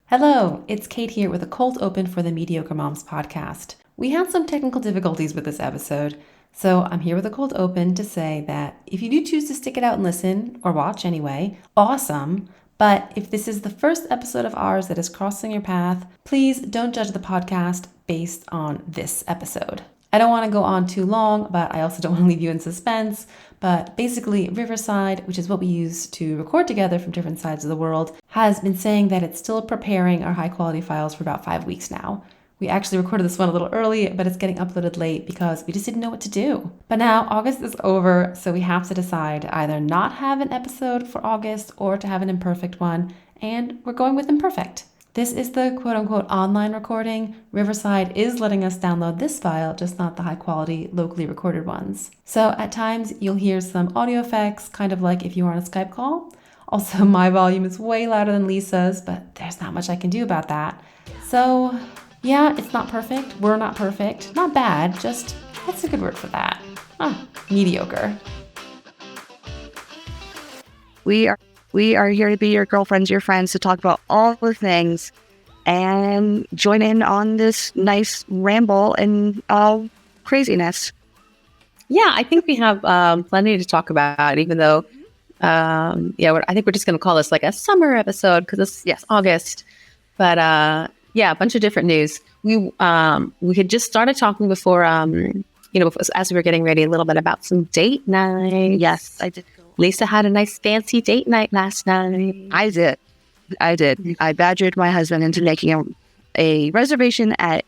Hello, it's Kate here with a cold open for the Mediocre Moms podcast. We had some technical difficulties with this episode, so I'm here with a cold open to say that if you do choose to stick it out and listen, or watch anyway, awesome. But if this is the first episode of ours that is crossing your path, please don't judge the podcast based on this episode. I don't want to go on too long, but I also don't want to leave you in suspense. But basically, Riverside, which is what we use to record together from different sides of the world, has been saying that it's still preparing our high quality files for about 5 weeks now. We actually recorded this one a little early, but it's getting uploaded late because we just didn't know what to do. But now August is over, so we have to decide to either not have an episode for August or to have an imperfect one, and we're going with imperfect. This is the quote-unquote online recording. Riverside is letting us download this file, just not the high-quality, locally recorded ones. So at times, you'll hear some audio effects, kind of like if you were on a Skype call. Also, my volume is way louder than Lisa's, but there's not much I can do about that. So, yeah, it's not perfect. We're not perfect. Not bad, just, what's a good word for that? Mediocre. We are here to be your girlfriends, your friends, to talk about all the things and join in on this nice ramble and craziness. Yeah, I think we have plenty to talk about, even though, I think we're just going to call this like a summer episode because it's August. But a bunch of different news. We had just started talking before, as we were getting ready, a little bit about some date night. Yes, I did. Lisa had a nice fancy date night last night. I did. I badgered my husband into making a reservation at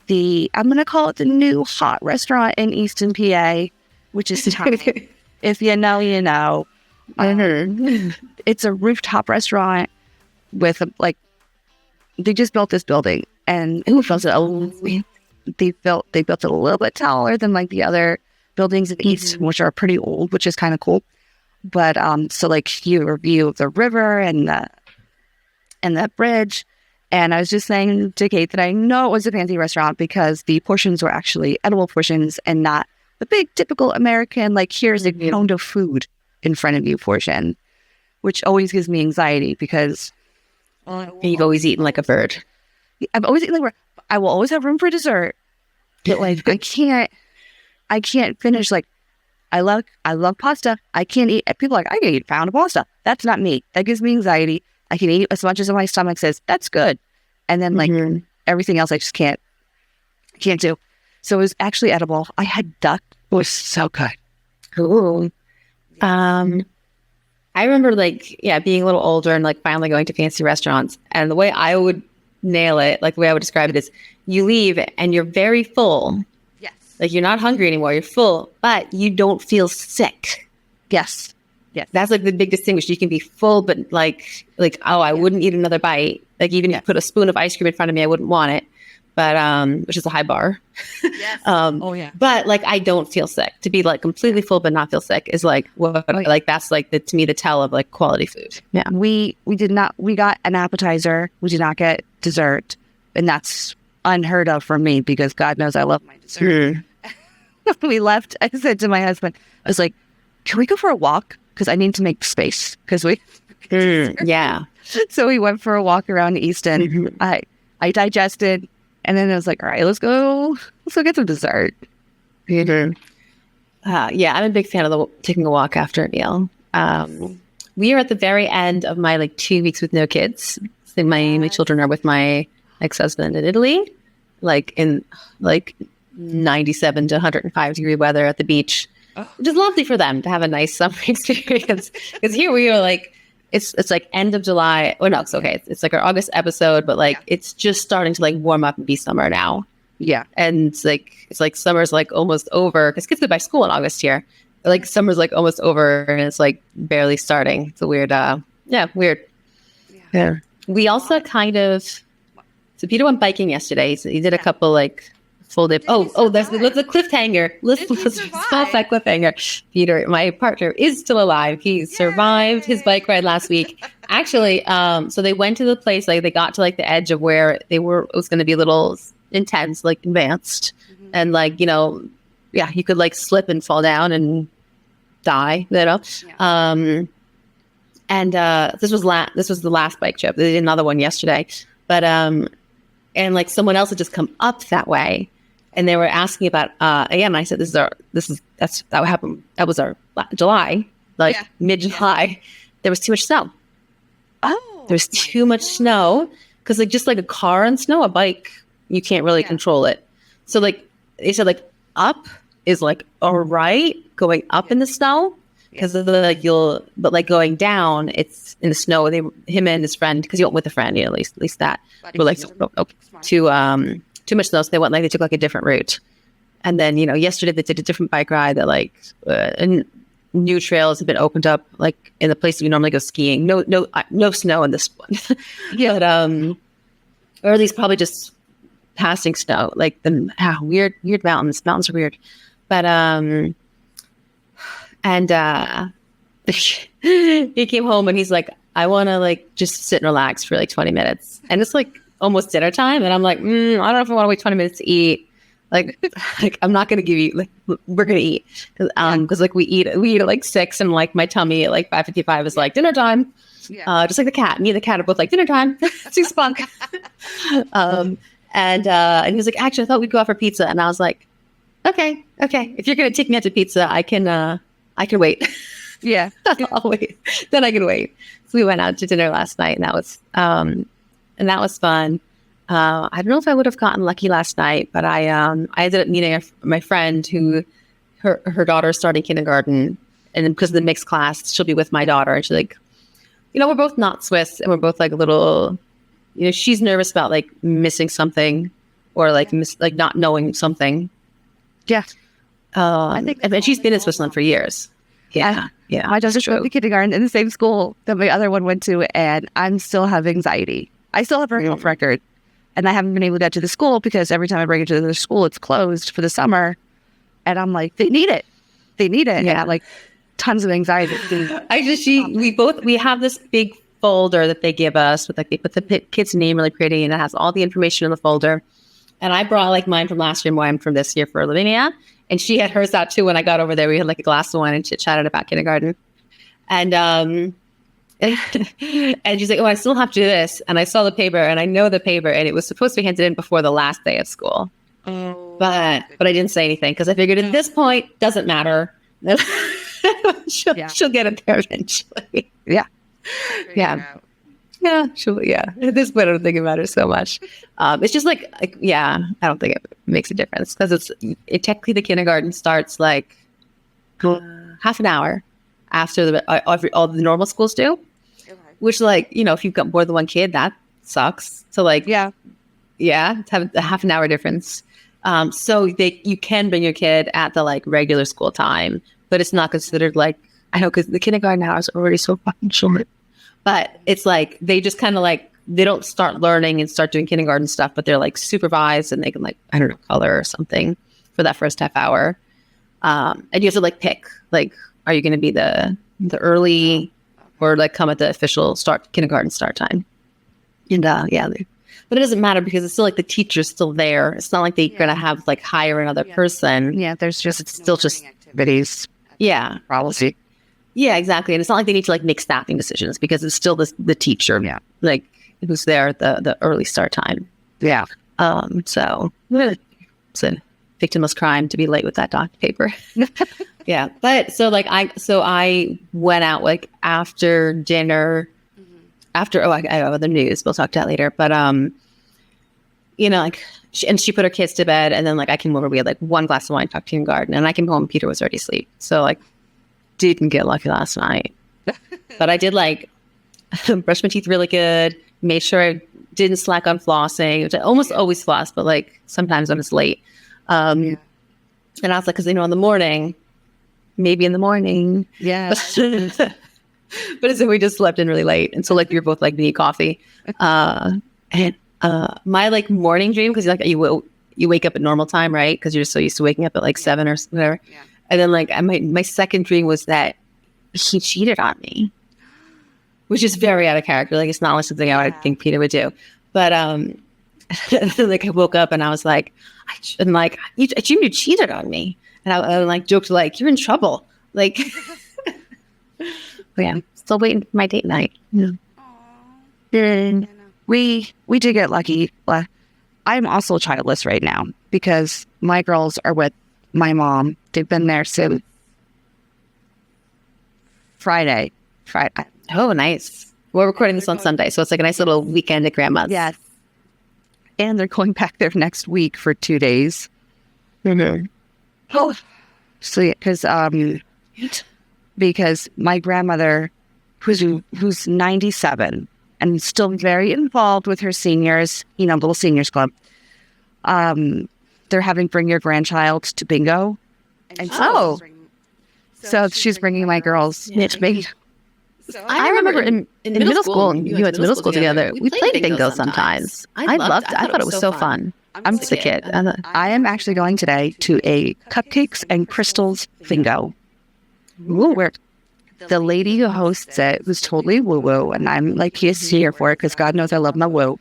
I'm going to call it the new hot restaurant in Easton, PA, which is time. If you know, you know. It's a rooftop restaurant with they just built this building, and they built it a little bit taller than like the other buildings in Easton, which are pretty old, which is kind of cool. But you have a view of the river and that bridge. And I was just saying to Kate that I know it was a fancy restaurant because the portions were actually edible portions and not the big typical American, here's a pound of food in front of you portion, which always gives me anxiety because you've always eaten like a bird. I've always eaten like a bird. I will always have room for dessert, but I can't finish I love pasta. I can't eat. People are like, I can eat a pound of pasta. That's not me. That gives me anxiety. I can eat as much as my stomach says, that's good. And then everything else I just can't do. So it was actually edible. I had duck. It was so good. Cool. I remember being a little older and finally going to fancy restaurants. And the way I would nail it, the way I would describe it is you leave and you're very full. You're not hungry anymore. You're full, but you don't feel sick. Yes. That's the big distinction. You can be full, but I wouldn't eat another bite. Even if you put a spoon of ice cream in front of me, I wouldn't want it. But which is a high bar. Yes. But I don't feel sick. To be completely full but not feel sick is what that's to me the tell of quality food. Yeah. We got an appetizer. We did not get dessert, and that's unheard of for me because God knows I love my dessert. We left. I said to my husband, I was like, can we go for a walk? Because I need to make space. Because yeah. So we went for a walk around Easton. I digested, and then I was like, all right, let's go get some dessert. I'm a big fan of taking a walk after a meal. We are at the very end of my 2 weeks with no kids. So my children are with my ex-husband in Italy, in 97 to 105 degree weather at the beach, which is lovely for them to have a nice summer experience. Because here we are it's end of July. Oh no, it's okay. It's our August episode, but it's just starting to warm up and be summer now. Yeah, and it's summer's almost over because kids go by school in August here. Summer's almost over and it's barely starting. It's a weird, weird. Yeah. We also so Peter went biking yesterday. So he did a couple full day. There's the cliffhanger. Let's stop that cliffhanger. Peter, my partner, is still alive. He survived his bike ride last week. Actually, so they went to the place, they got to the edge of where they were. It was going to be a little intense, advanced, and you could slip and fall down and die. And this was the last bike trip. They did another one yesterday. But and like someone else had just come up that way, and they were asking about again. I said, that happened. That was our July, like mid-July. There was too much snow. Oh, there's too much snow because like just like a car and snow, a bike, you can't really control it. So like they said, like up is like all right, going up in the snow. Because of the but like going down, it's in the snow. Him and his friend, because he went with a friend, at least that were like too much snow. So they took like a different route. And then yesterday they did a different bike ride that like new trails have been opened up like in the places we normally go skiing. No snow in this one. But or at least probably just passing snow. Like the weird mountains. Mountains are weird, but And he came home and he's like, I want to like just sit and relax for like 20 minutes. And it's like almost dinner time. And I'm like, I don't know if I want to wait 20 minutes to eat. Like I'm not going to give you, like, we're going to eat. Cause like we eat at like 6 and like my tummy at like 5:55 is like dinner time. Just like the cat, me and the cat are both like dinner time. 6 o'clock. And he was like, actually, I thought we'd go out for pizza. And I was like, okay. If you're going to take me out to pizza, I can wait. Yeah. I'll wait. Then I can wait. So we went out to dinner last night, and that was fun. I don't know if I would have gotten lucky last night, but I ended up meeting my friend who her daughter started kindergarten, and because of the mixed class, she'll be with my daughter, and she's like, we're both not Swiss, and we're both like a little, she's nervous about like missing something or like like not knowing something. Yeah. And she's been in Switzerland for years. Yeah. My daughter's going to kindergarten in the same school that my other one went to, and I'm still have anxiety. I still have her health record, and I haven't been able to get to the school because every time I bring it to the school, it's closed for the summer. And I'm like, they need it. Yeah. And like tons of anxiety. We have this big folder that they give us with like, they put the kid's name really pretty, and it has all the information in the folder. And I brought like mine from last year, mine from this year for Lavinia. And she had hers out too when I got over there. We had like a glass of wine and chit-chatted about kindergarten. And and she's like, oh, I still have to do this. And I saw the paper, and I know the paper, and it was supposed to be handed in before the last day of school. Oh. But I didn't say anything because I figured at this point, doesn't matter. She'll get it there eventually. Yeah. Yeah, sure. Yeah. At this point, I don't think it matters so much. It's just like, I don't think it makes a difference because technically the kindergarten starts like half an hour after all the normal schools do, which like, if you've got more than one kid, that sucks. So like, to have a half an hour difference. So you can bring your kid at the like regular school time, but it's not considered like, I know because the kindergarten hours are already so fucking short. But it's like, they just kind of like, they don't start learning and start doing kindergarten stuff, but they're like supervised and they can like, I don't know, color or something for that first half hour. And you have to like pick, like, are you going to be the early or like come at the official kindergarten start time? And but it doesn't matter because it's still like the teacher's still there. It's not like they're going to have like hire another person. Yeah. There's just, it's still just activities. Yeah. Policy. Yeah, exactly. And it's not like they need to like make staffing decisions because it's still the teacher, like who's there at the early start time. Yeah. So it's a victimless crime to be late with that doc paper. Yeah. But so I went out like after dinner, I have other news. We'll talk to that later. But like she put her kids to bed, and then like I came over. We had like one glass of wine, talked to kindergarten, and I came home. Peter was already asleep. So like. Didn't get lucky last night, but I did like brush my teeth really good. Made sure I didn't slack on flossing, which I almost always floss, but like sometimes when it's late. And I was like, because in the morning, maybe in the morning, but as if we just slept in really late, and so like we were both like need coffee. And my like morning dream, because like you wake up at normal time, right? Because you're so used to waking up at like 7 or whatever. Yeah. And then like my second dream was that he cheated on me, which is very out of character. Like it's not like something I would think Peter would do. But like I woke up and I was like, I assumed you cheated on me. And I like joked like, you're in trouble. Like, still waiting for my date night. Yeah. we did get lucky. I'm also childless right now because my girls are with my mom. They've been there since Friday. Oh, nice. We're recording this on Sunday, so it's like a nice little weekend at grandma's. Yes. And they're going back there next week for 2 days. Oh, so yeah, because my grandmother, who's 97 and still very involved with her seniors, little seniors club. They're having bring your grandchild to bingo. And so she's bringing my girls to bingo. So I remember in middle school, and you went to middle school together, we played bingo sometimes. I loved it. I thought it was so fun. I'm just a kid. I am actually going today to a cupcakes and crystals bingo. Where the lady who hosts it was totally woo-woo, and I'm like here for it because God knows I love my woo.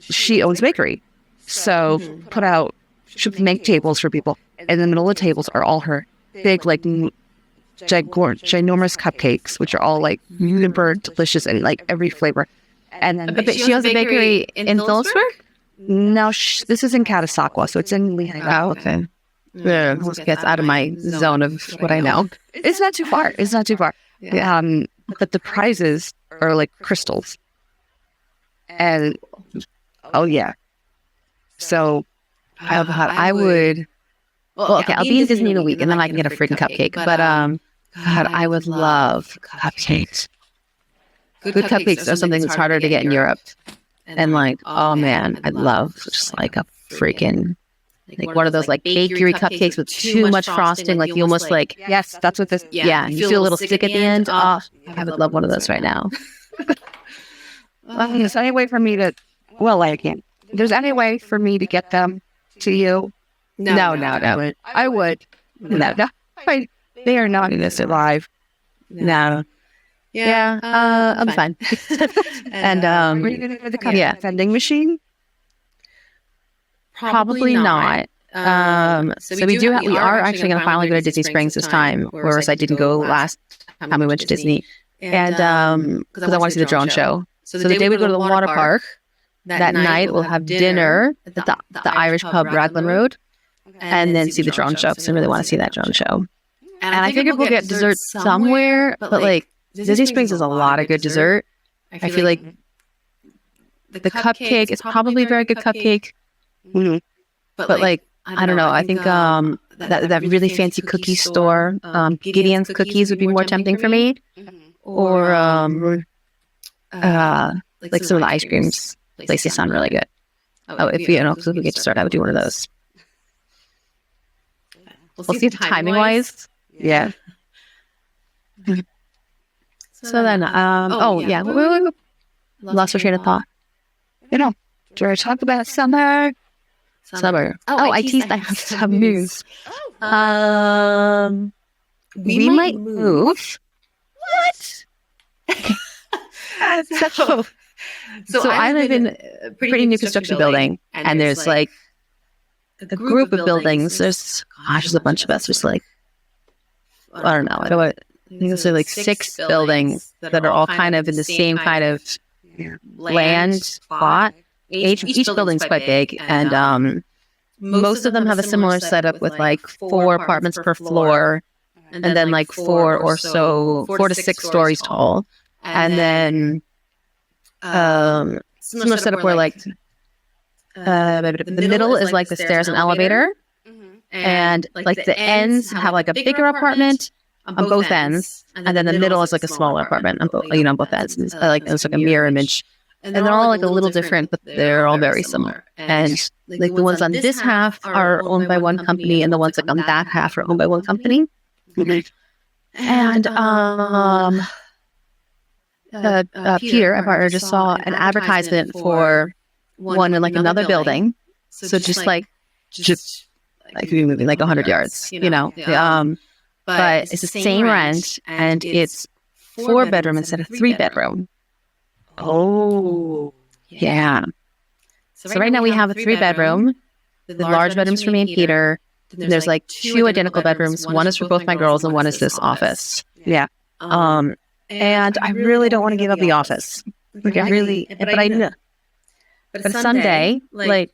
She owns a bakery. So she'll make tables for people. And in the middle of the tables are all her big, like, ginormous cupcakes, which are all like super delicious and like every flavor. And then but she owns a bakery in Phillipsburg? No, this is in Catasauqua, so it's in Lehigh. Oh, okay. Yeah, gets out of my zone of what I know. It's not too far. Yeah. But the prizes are like crystals. And oh yeah. So I would. Well, okay, I'll be in Disney in a week, and then I can get a freaking cupcake. But God, I would love cupcakes. Good cupcakes are something that's harder to get in Europe. And like, oh man, I'd love just like a freaking, like one of those like bakery cupcakes with too much frosting, like you almost like, yes, that's what this, yeah, you feel a little stick at the end. Oh, I would love one of those right now. There's any way for me to, I can't. There's any way for me to get them to you? No. I would. No. They are not going to survive. No. Yeah, I'm fine. And were you going to go to the vending machine? Probably not. So we are actually going to finally go to Disney Springs this time, whereas I didn't go last time we went to Disney. And because I want to see the drone show. So the day we go to the water park, that night we'll have dinner at the Irish pub, Raglan Road, and then see the drone show because I really want to see that drone show. And I figured we'll get dessert somewhere, but like Disney Springs has a lot of good dessert. I feel like the cupcake is probably a very good cupcake. Mm-hmm. But like, I don't know. I think that really fancy cookie store, Gideon's Cookies would be more tempting for me. Or like some of the ice creams places sound really good. Oh, if we get to start, I would do one of those. We'll see timing wise. Yeah. So then, we lost our train of thought. Do I talk about summer? Summer. I teased I have some news. We might move. What? So I live in a pretty new construction building, and there's like a group of buildings. There's a bunch of us. There's like, I don't know. I think there's like 6 buildings that are all kind of in the same kind of land spot. Each building's quite big, and most of them have a similar setup with like 4 apartments per floor, and then like 4 to 6 stories tall, and then similar setup where like the middle is like the stairs and elevator, and like the ends have like a bigger apartment on both ends, and then the middle is like a smaller apartment on both ends. It's like a mirror image. And they're all like a little different, but they're all very similar. And like the ones on this half are owned by one company, and the ones like on that half are owned by one company. And Peter, my partner, just saw an advertisement for one in like another building. So just like you're moving like 100 yards, But it's the same rent, and it's 4-bedroom instead of 3-bedroom. Oh, yeah. So right now we have a 3-bedroom. The large bedrooms for me and Peter. There's like 2 identical bedrooms. One is for both my girls, and one is this office. Yeah. And I really don't want to give up the office. Like I really, but I know. But someday, like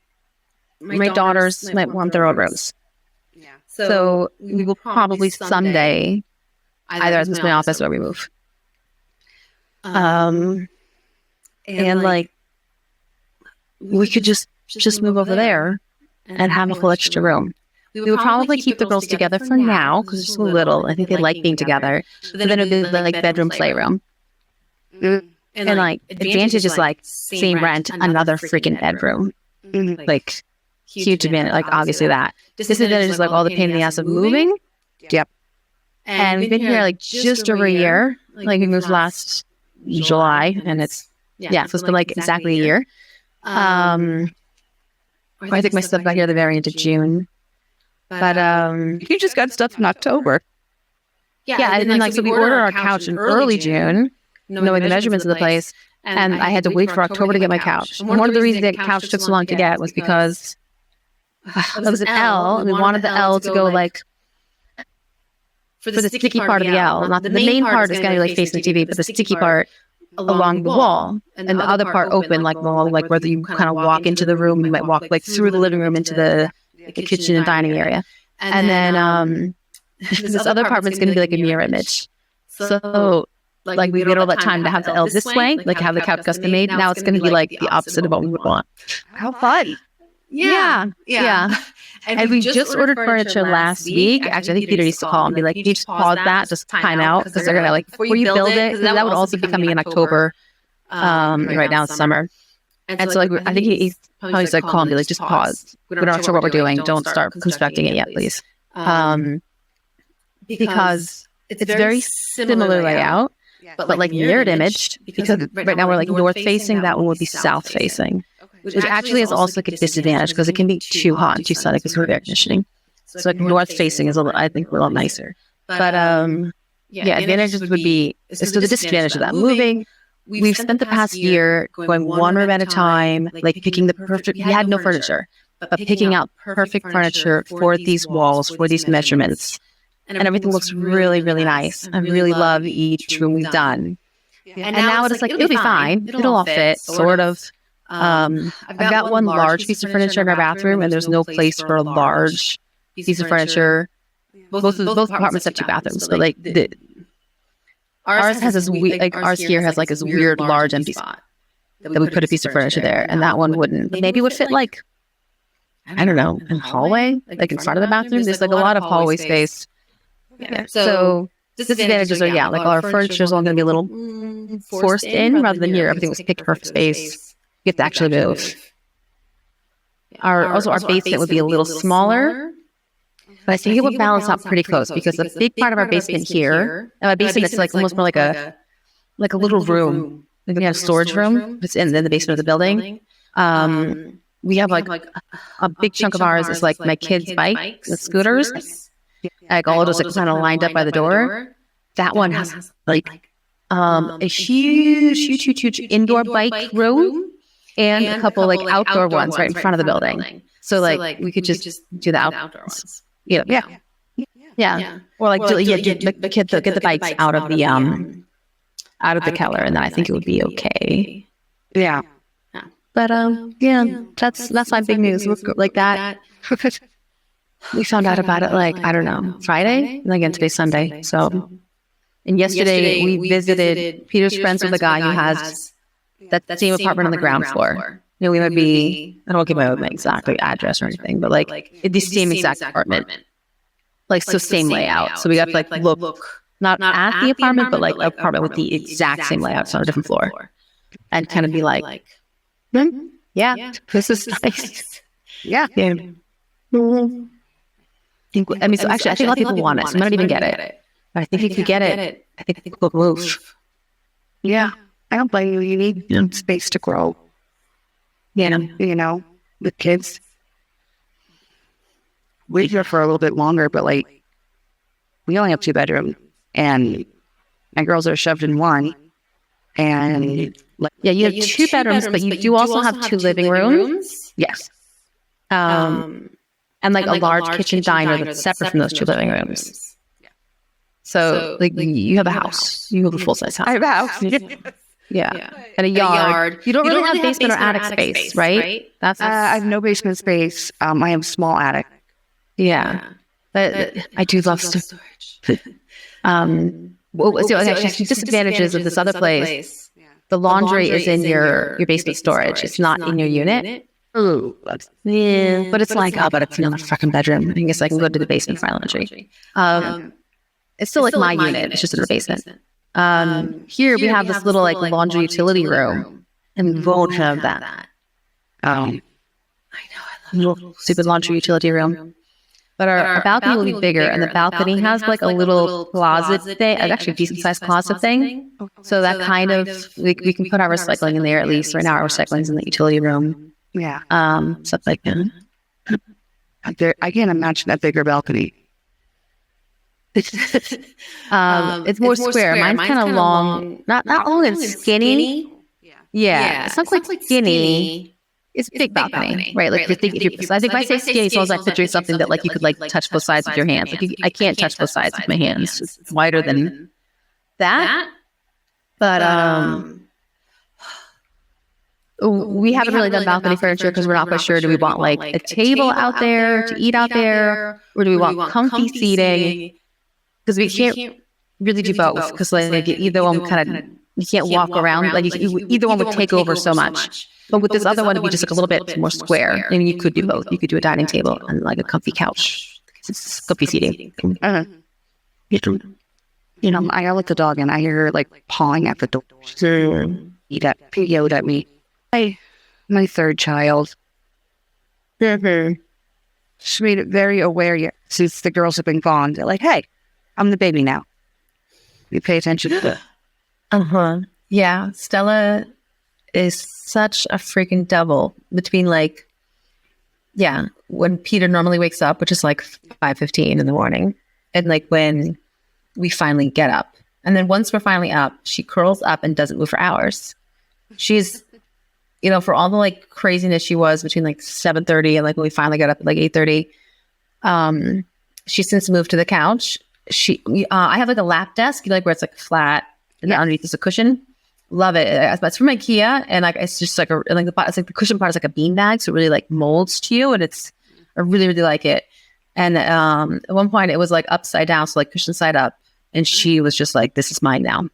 my daughters might want their own rooms. So we will probably someday either as my office or we move. And like we could just move over there and have a full extra room. We would probably keep the girls together for now because they're so little. I think they like being together. But then it would be like bedroom, playroom. And like advantage is like same rent, another freaking bedroom. Like huge advantage. Like obviously that. Disadvantage is like all the pain in the ass of moving. Yep. And we've been here like just over a year. Like we moved last July, and it's so it's been like exactly a year. I think my stuff got here the very end of June. But you just got stuff in October. Yeah, and then like so we ordered our couch in early June, knowing the measurements of the place, and I had to wait for October to get my couch. And one of the reasons that couch took so long to get was because it was an L, and we wanted the L to go like for the sticky part of the L. Not the main part is going to be like facing the TV, but the sticky part along the wall, and the other part open, like wall, like where you kind of walk into the room. You might walk like through the living room into the kitchen and dining area, and then this other apartment's going to be like a mirror image. So like we get all that time to have the L this way, like have the couch custom made. Now it's going to be like the opposite of what we would want. How fun! Yeah. And we just ordered furniture last week. Actually, I think Peter used to call and be like, "You just pause that, just time out," because they're gonna like before you build it. Because that would also be coming in October. Right now it's summer, and so like I think he's probably just like call and be like, "Just pause. We're not sure what we're doing. Don't start constructing it yet, please." Because it's very similar layout, but like mirrored imaged. Because right now we're like north facing. That one would be south facing. Which actually is also like a disadvantage because it can be too hot and too sunny because of air conditioning. So like north facing is I think a little nicer. But advantages would be so the disadvantage of that moving. We've spent the past year going one room at a time, like picking the perfect. We had no furniture, but picking out perfect furniture for these walls, for these measurements, and everything looks really, really nice. I really love each room we've done. And now it's like it'll be fine. It'll all fit, sort of. I've got one large piece of furniture in our bathroom, and there's no place for a large piece of furniture. Both apartments have two bathrooms, but like ours has this ours here has like this weird large empty spot that we put a piece of furniture there, and that one wouldn't. But maybe it would fit like I don't know, in the hallway, like in front of the bathroom. There's like a lot of hallway space. Yeah. So disadvantages are like our furniture is all going to be a little forced in rather than here. Everything was picked for space. You have to actually move. Our basement would be a little smaller, but I think it would balance out pretty close because the big part of our basement here, our basement is like almost more like a little room. Like we have a storage room. It's in the basement of the building. We have like a big chunk of ours is like my kids' bikes and scooters. Like all of those like kind of lined up by the door. That one has like a huge indoor bike room. And a couple like outdoor ones right in front of the building. So like we could just do the outdoor ones. Yeah. Or like get the bikes out of the Keller, and then I think it would be okay. Yeah. But that's my big news. Like that. We found out about it like I don't know Friday, and again today's Sunday. So, and yesterday we visited Peter's friends with a guy who has that same apartment on the ground floor. You know, we would be, I don't give my exact address or anything, but like the same exact apartment. Like, so same layout. So we got to like look, not at the apartment, but like an apartment with the exact same layout. So on a different floor. And kind of be like, this is nice. Yeah. I mean, so actually, I think a lot of people want it. So I might not even get it. But I think if you get it, I think we'll move. Yeah. I don't blame you. You need space to grow. Yeah, you know, with kids. We're here for a little bit longer, but like, we only have 2 bedrooms, and my girls are shoved in one. And like, you have 2 bedrooms, but you do also have 2 living rooms. Yes. And like a large kitchen diner that's separate from those 2 living rooms. So like you have a house. You have a full-size house. I have a house. Yeah. And a yard. You don't really have basement or attic space, right? I have no basement space. I have small attic. Yeah. But I do love storage. Actually, disadvantages of this other place. The laundry is in your basement storage. It's not in your unit. Ooh, But it's like, but it's in a fucking bedroom. I guess I can go to the basement for my laundry. It's still like my unit. It's just in the basement. Here we have this little like laundry utility room, and we won't have that. I know, I love little stupid laundry utility room. But our balcony will be bigger, and the balcony has like a little closet thing, actually a decent sized closet thing. So that kind of we can put our recycling in there at least. Right now, our recycling's in the utility room. Yeah. Stuff like that. I can't imagine a bigger balcony. It's more square. Mine's kind of long, not long and skinny. Yeah, it's not quite skinny. It's a big balcony, right? Like I think if I say skinny, so I was like picturing something that like you could like touch both sides with your hands. Like I can't touch both sides with my hands. It's wider than that. But we haven't really done balcony furniture because we're not quite sure. Do we want like a table out there to eat out there, or do we want comfy seating? Because we can't really do both. Because like either one kind of you can't walk around. Like either one would take over so much. But with this other one, it'd be just like a little bit more square. I mean, you could do both. You could do a dining table and like a comfy couch. It's comfy seating. You know, I let the dog in. I hear her like pawing at the door. She yelled at me. My third child. She made it very aware. Since the girls have been gone, they're like, "Hey, I'm the baby now. You pay attention to it." Yeah, Stella is such a freaking devil between like, when Peter normally wakes up, which is like 5:15 in the morning, and like when we finally get up. And then once we're finally up, she curls up and doesn't move for hours. She's, for all the like craziness she was between like 7:30 and like when we finally got up at like 8:30, she's since moved to the couch. I have like a lap desk, like where it's like flat and then underneath is a cushion. Love it. It's from IKEA, and like it's just like it's like the cushion part is like a bean bag, so it really like molds to you, and I really really like it. And at one point it was like upside down, so like cushion side up, and she was just like, "This is mine now."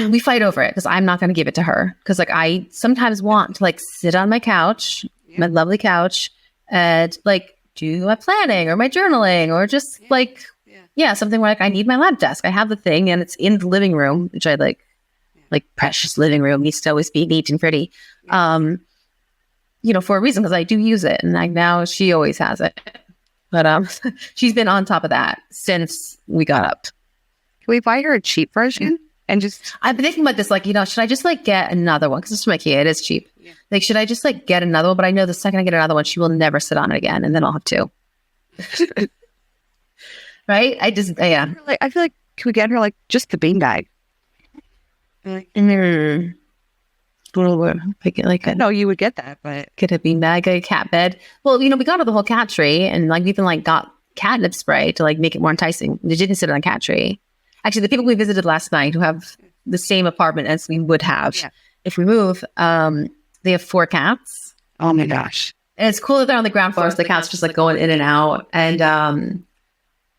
We fight over it because I'm not going to give it to her because like I sometimes want to like sit on my couch, my lovely couch, and like do my planning or my journaling or just something where like I need my lap desk. I have the thing and it's in the living room, which I like precious living room needs to always be neat and pretty, for a reason because I do use it, and like now she always has it. But she's been on top of that since we got up. Can we buy her a cheap version? And just I've been thinking about this, like, should I just like get another one? Because it's from IKEA, it is cheap. Yeah. Like, should I just like get another one? But I know the second I get another one, she will never sit on it again, and then I'll have two. Right? I feel like can we get her like just the beanbag? No, you would get that, but get a beanbag, a cat bed. Well, we got her the whole cat tree, and like we even like got catnip spray to like make it more enticing. They didn't sit on a cat tree. Actually, the people we visited last night who have the same apartment as we would have if we move, they have 4 cats. Oh my gosh. And it's cool that they're on the ground floor, so the cats just like going in and out. And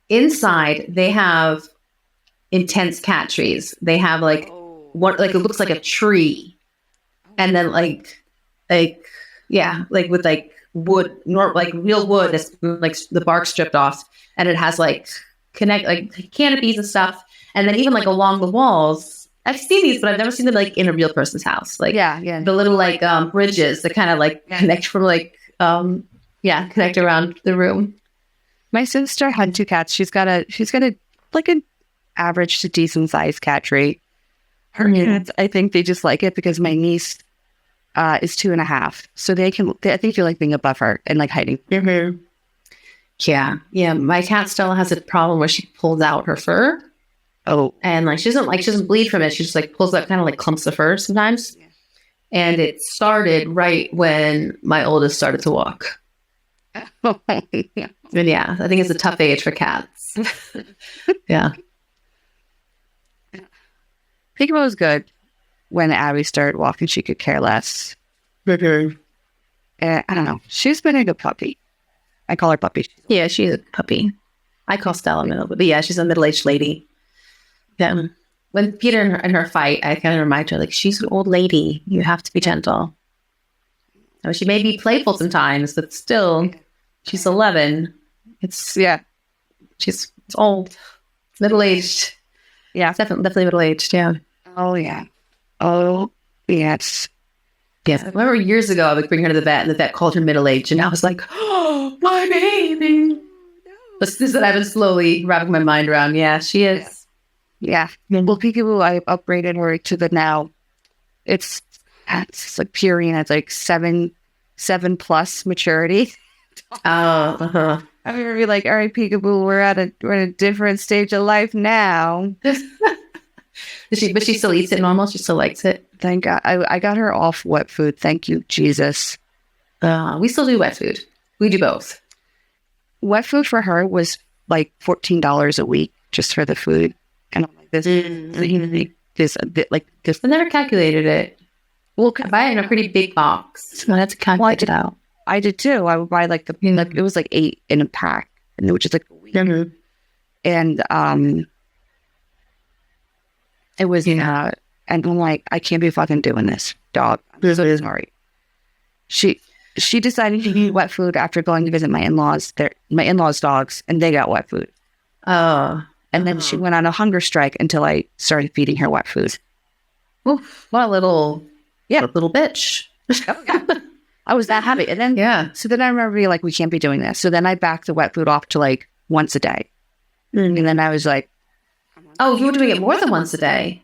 inside they have intense cat trees. They have like one, like it looks like a tree. And then like with like wood, like real wood that's like the bark stripped off. And it has like canopies and stuff. And then even like along the walls, I've seen these, but I've never seen them like in a real person's house. Like the little like bridges that kind of like connect from like connect around the room. My sister had 2 cats. She's got a like an average to decent sized cat tree. Her cats, I think they just like it because my niece is 2.5, so I think they like being above her and like hiding. Mm-hmm. Yeah. My cat Stella has a problem where she pulls out her fur. Oh, and like she doesn't bleed from it. She just like pulls out kind of like clumps of fur sometimes. And it started right when my oldest started to walk. And I think it's a tough age for cats. Yeah. Peekaboo was good. When Abby started walking, she could care less. And I don't know. She's been a good puppy. I call her puppy. Yeah, she's a puppy. I call Stella middle, but yeah, she's a middle-aged lady. Yeah. When Peter and her fight, I kind of remind her, like, she's an old lady. You have to be gentle. I mean, she may be playful sometimes, but still, she's 11. It's old, middle-aged. Yeah, definitely middle-aged. Yeah. Oh yeah. Oh yes. Yes. I remember years ago, I would bring her to the vet, and the vet called her middle-aged, and I was like, "Oh, my baby." But this is what I've been slowly wrapping my mind around. Yeah, she is. Yeah. Well, Peekaboo, I upgraded her to the now. It's like Purina. It's like 7+ maturity. Uh-huh. I remember be like, all right, Peekaboo, we're at a different stage of life now. But she still eats it normal. She still likes it. Thank God. I got her off wet food. Thank you, Jesus. We still do wet food. We do both. Wet food for her was like $14 a week just for the food. And I'm like, this. I never calculated it. Well, I buy it in a pretty big box. So I had to calculate it out. I did too. I would buy like it was like 8 in a pack, and which is like a week. Mm-hmm. And it was and I'm like, I can't be fucking doing this, dog. I'm so sorry. She decided to eat wet food after going to visit my in-laws. My in-laws' dogs, and they got wet food. Oh. And then she went on a hunger strike until I started feeding her wet food. Oof, what a little bitch. I was that happy. And then, so then I remember being like, we can't be doing this. So then I backed the wet food off to like once a day. Mm-hmm. And then I was like, oh, you were doing it more than once a day.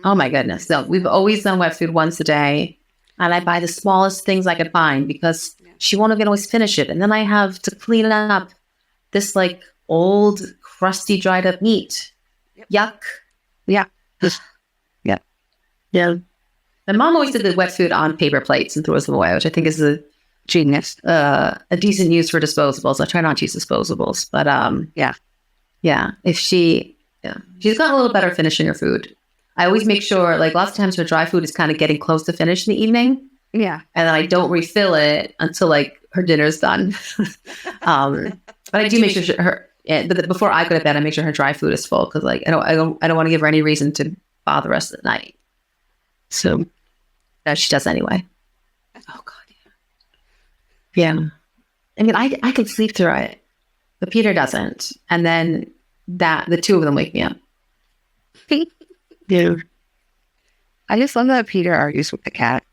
Oh my goodness. No, we've always done wet food once a day. And I buy the smallest things I could find because she won't even always finish it. And then I have to clean up this like old, crusty, dried up meat. Yep. Yuck. Yeah. Yeah. Yeah. My mom always did the wet food on paper plates and throws them away, which I think is a genius. A decent use for disposables. I try not to use disposables, but yeah. If she's got a little better finishing her food. I always make sure, like lots of times her dry food is kind of getting close to finish in the evening. Yeah. And then I don't refill it until like her dinner's done. But I do make sure but before I go to bed, I make sure her dry food is full because like I don't want to give her any reason to bother us at night. So that she does anyway. Oh God, yeah. I mean, I could sleep through it, but Peter doesn't. And then the two of them wake me up. Dude, I just love that Peter argues with the cat.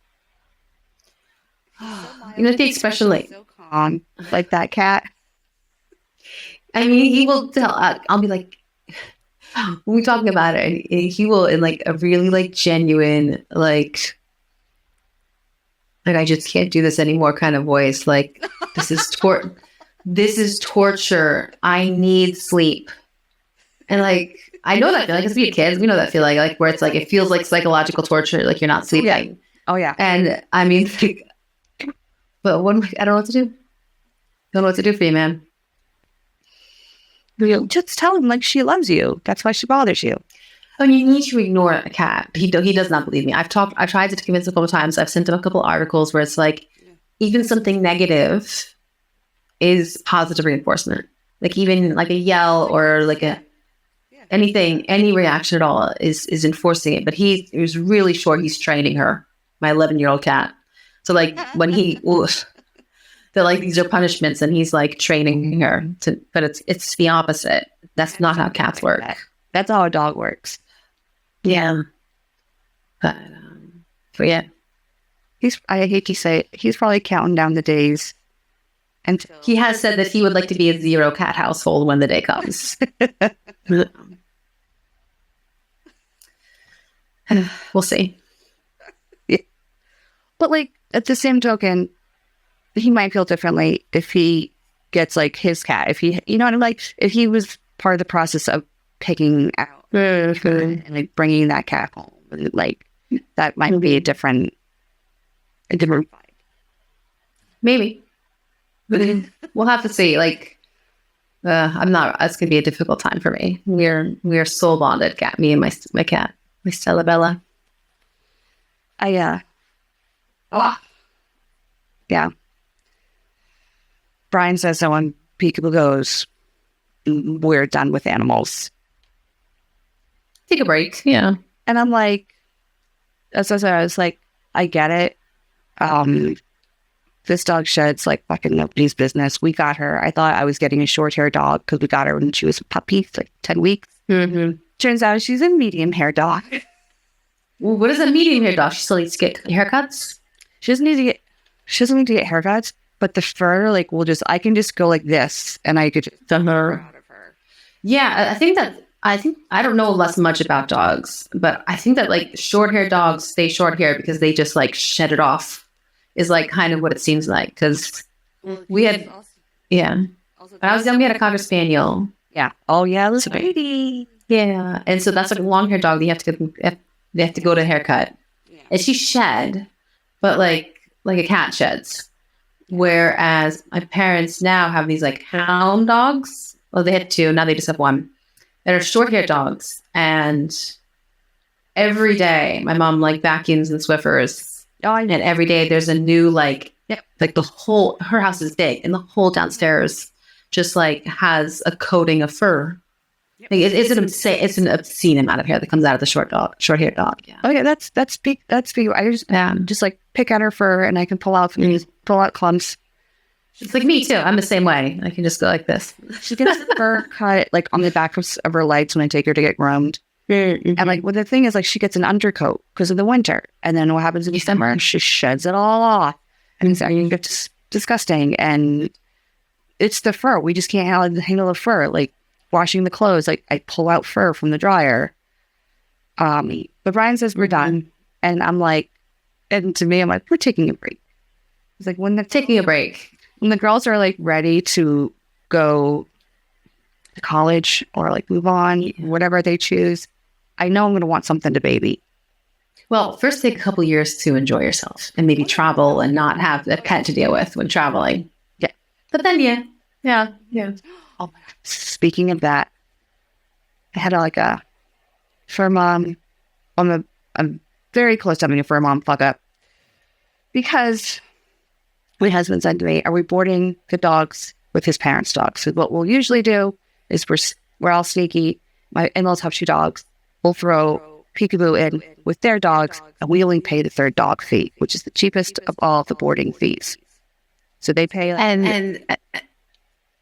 You know the expression like so calm, like that cat. I mean, he will tell. I'll be like, when we're talking about it, and he will in like a really like genuine like I just can't do this anymore kind of voice. Like this is torture. I need sleep. And like I know that feeling because we have kids. We know that feeling like where it's like it feels like psychological torture. Like you're not sleeping. Yeah. Oh yeah. And I mean, like, but I don't know what to do. Don't know what to do for you, man. Just tell him like she loves you. That's why she bothers you. Oh, you need to ignore a cat. He does not believe me. I've tried to convince him a couple of times. I've sent him a couple of articles where it's like even something negative is positive reinforcement. Like even like a yell or like anything, any reaction at all is enforcing it. But he was really sure he's training her, my 11-year-old cat. So like when they're like, these are punishments, and he's like training her to, but it's the opposite. That's not how cats work. That's how a dog works. Yeah. But yeah. I hate to say it, he's probably counting down the days. And he has said that he would like to be a 0 cat household when the day comes. We'll see. Yeah. But like at the same token, he might feel differently if he gets like his cat. If he, you know what I mean? Like if he was part of the process of picking out and like bringing that cat home, like that might be a different vibe. Maybe. We'll have to see. Like, it's gonna be a difficult time for me. We are soul bonded, cat. Me and my cat. We Stella Bella. Yeah. Brian says so when Peekaboo goes, we're done with animals. Take a break. Yeah. And I'm like, as I said, I was like, I get it. This dog sheds like fucking nobody's business. We got her. I thought I was getting a short hair dog because we got her when she was a puppy, like 10 weeks. Mm-hmm. Turns out she's a medium hair dog. Well, what is a medium hair dog? She still needs to get haircuts? She doesn't need to get haircuts, but the fur, like, I can just go like this and I could just out of her. Yeah, I don't know less much about dogs, but I think that like short hair dogs stay short hair because they just like shed it off is like kind of what it seems like. Because we had, when I was young, we had a Cocker Spaniel. Yeah. Oh yeah, it was pretty. Yeah. And so that's like a long hair dog that you have to go to haircut. Yeah. And she shed, but like a cat sheds. Whereas my parents now have these like hound dogs. Well, they had two, now they just have one. That are short hair dogs. And every day my mom like vacuums and Swiffers. Oh, and every day there's a new like her house is big and the whole downstairs just like has a coating of fur. Yep. Like, it's an obscene amount of hair that comes out of the short hair dog. Yeah. Okay, that's big. That's big. I just like pick at her fur and I can pull out clumps. It's like me too. I'm the same way. I can just go like this. She gets the fur cut like on the back of her legs when I take her to get groomed. Mm-hmm. And like, well, the thing is, like, she gets an undercoat because of the winter, and then what happens in December? She sheds it all off, and it's disgusting. And it's the fur. We just can't handle the fur. Like washing the clothes, like I pull out fur from the dryer. But Brian says we're done, and I'm like, and to me, I'm like, we're taking a break. It's like when they're taking a break. When the girls are like ready to go to college or like move on, whatever they choose, I know I'm going to want something to baby. Well, first take a couple years to enjoy yourself and maybe travel and not have a pet to deal with when traveling. Yeah. But then, yeah. Oh my God. Speaking of that, I had a fur mom. I'm very close to having a fur mom fuck up because my husband said to me, are we boarding the dogs with his parents' dogs? So what we'll usually do is we're all sneaky. My in-laws have 2 dogs. We'll throw Peekaboo in with their dogs, and we only pay the third dog fee, which is the cheapest of all the boarding fees. So they pay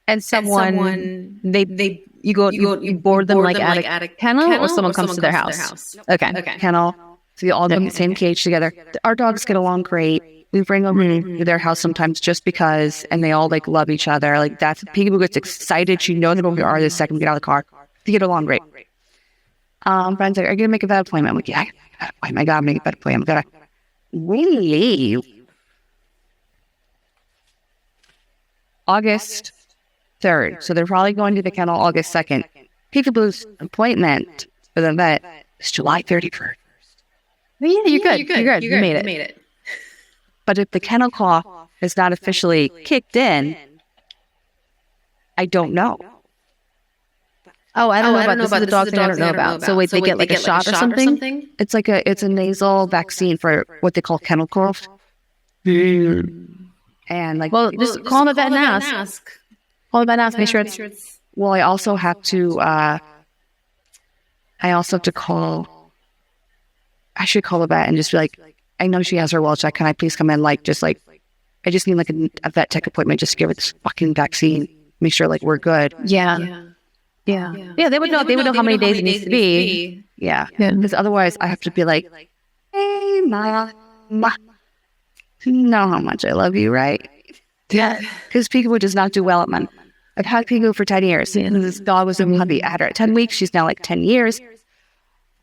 and someone you board them like at a kennel, or someone comes to their house. Okay. Kennel. So you all go in the same cage together. Our dogs get along great. We bring them to their house sometimes just because, and they all like love each other. Like that's Peekaboo gets excited. She knows where we are the second we get out of the car. They get along great. Brian's like, are you gonna make a vet appointment? I'm like, yeah, I gotta make a vet appointment. We leave August 3rd, so they're probably going to the kennel August 2nd. Peekaboo's appointment for the vet is July 31st. Well, yeah, you're good. You made it. But if the kennel cough is not officially kicked in, I don't know. Oh, I don't know about this. This is the dog thing I don't know about. So wait, they get like a shot or something? It's like it's a nasal vaccine for what they call kennel cough. And like, well, just call the vet and ask. Call the vet and ask. Make sure it's. Well, I also have to. I call. I should call the vet and just be like, I know she has her well check. Can I please come in? I just need like a vet tech appointment just to give her this fucking vaccine. Make sure like we're good. Yeah. They would know. They would know how many days it needs to be. Yeah. Because otherwise, I have to be like, hey, Mom, you know how much I love you, right? Yeah. Because Peekaboo does not do well at mine. I've had Peekaboo for 10 years. And this dog was a puppy. I had her at 10 weeks. She's now like 10 years.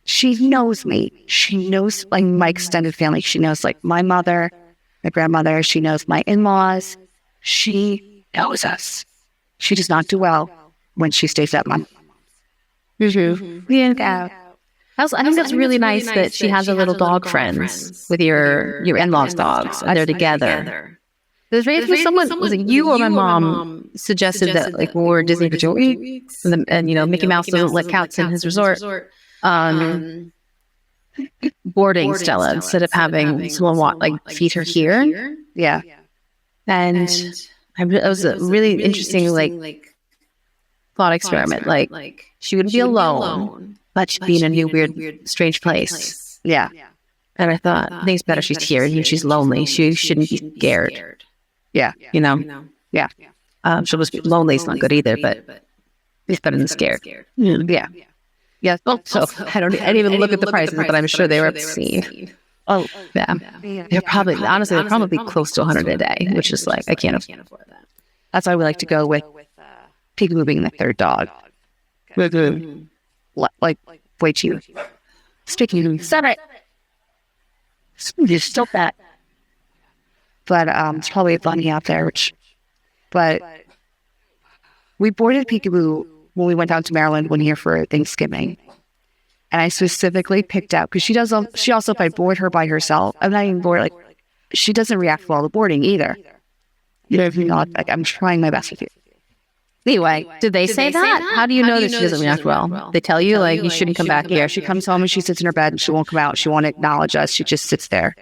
She knows me. She knows like my extended family. She knows like my mother, my grandmother. She knows my in-laws. She knows us. She does not do well when she stays at mom. Yeah. I think that's really nice that she has a little dog friends with your in-laws' dogs, and they're together. There's someone was it you or my mom suggested that like when we were at Disney for 2 weeks, and Mickey Mouse doesn't let cats in his resort. boarding Stella instead of having someone feed her here. Yeah. And it was a really interesting thought experiment. Like she wouldn't be alone, but she'd be in a new, weird, strange place. Yeah. And I thought, I think it's better she's here and she's lonely. She shouldn't be scared. Yeah. You know? Yeah. She'll just be lonely. It's not good either, but it's better than scared. Yeah. Yeah. Well, so I didn't even look at the prices, but I'm sure they were obscene. Oh, yeah. They're probably, honestly, they're probably close to 100 a day, which is like, I can't afford that. That's why we like to go with Peekaboo being the third dog. Like, way cheap. Sticky. Stop it. Just stop that. But it's probably a bunny out there, but we boarded Peekaboo when we went down to Maryland one year for Thanksgiving. And I specifically picked out, because she also, if I board her by herself, I'm not even bored, she doesn't react well to boarding either. You know, if you're not, I'm trying my best with you. Anyway, did they say that? How do you know that she doesn't react well? They tell you, you shouldn't come back here. She comes home and she sits in her bed and she won't come out. She won't acknowledge us. She just sits there.